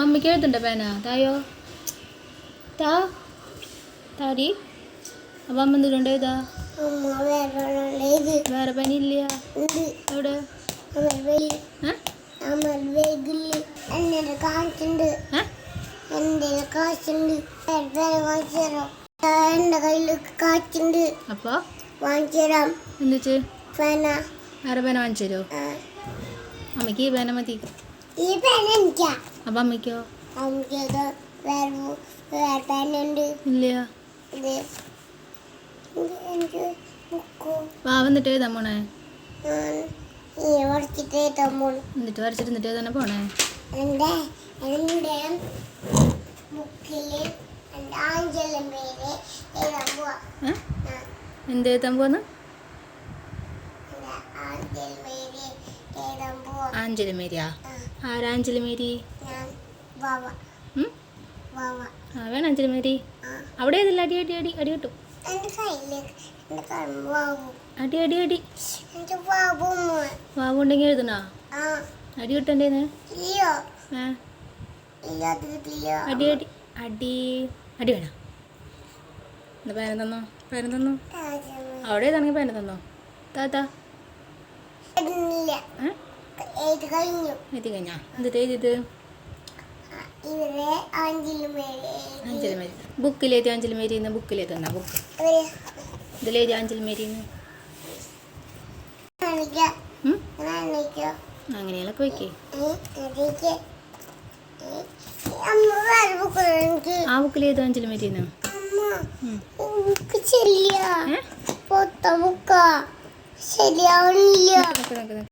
അപ്പം അമ്മയ്ക്ക് എഴുതണ്ട പേന തായോ താ താടി അപ്പം അമ്മ എന്തിട്ടുണ്ട് എഴുതാ വേറെ പേന ഇല്ല എവിടെ അപ്പൊ എന്തിച്ച് വേറെ പേന വാങ്ങിച്ചു തരുമോ അമ്മയ്ക്ക് ഈ പേന മതി അപ്പൊ അമ്മയ്ക്കോ ഇല്ല വന്നിട്ട് എഴുതാൻ പോണേ എന്നിട്ട് വരച്ചിട്ട് എഴുതാൻ പോണേ എന്ത് എഴുതാൻ പോന്ന് ആഞ്ചലി മേരിയാ ആരാ അഞ്ജലി മേരി ആ വേണം അഞ്ജലി മേരി അവിടെ ഏതില്ല അടി അടി അടി അടി കിട്ടും അടി അടി അടി വാവ് ഉണ്ടെങ്കിൽ എഴുതണോ അടി കിട്ടണ്ടേന്ന് അടി അടി അടി അടി വേണം എന്താ പേന തന്നോ പേന തന്നോ അവിടെ ഏതാണെങ്കിൽ പേന തന്നോ താത്താ എഴുതി കഴിഞ്ഞാ എന്നിട്ട് എഴുതിയത് അഞ്ജലി മേരി ബുക്കിലേത് അഞ്ജലി മേരിന്ന് ബുക്കിലേത് എന്നാ ബുക്ക് ഇതിലേത് അഞ്ജലി മേരിന്ന് അങ്ങനെയൊക്കെ വെക്കേ ആ ബുക്കിലേത് അഞ്ജലി മേരിന്ന് ശരിയാവണില്ല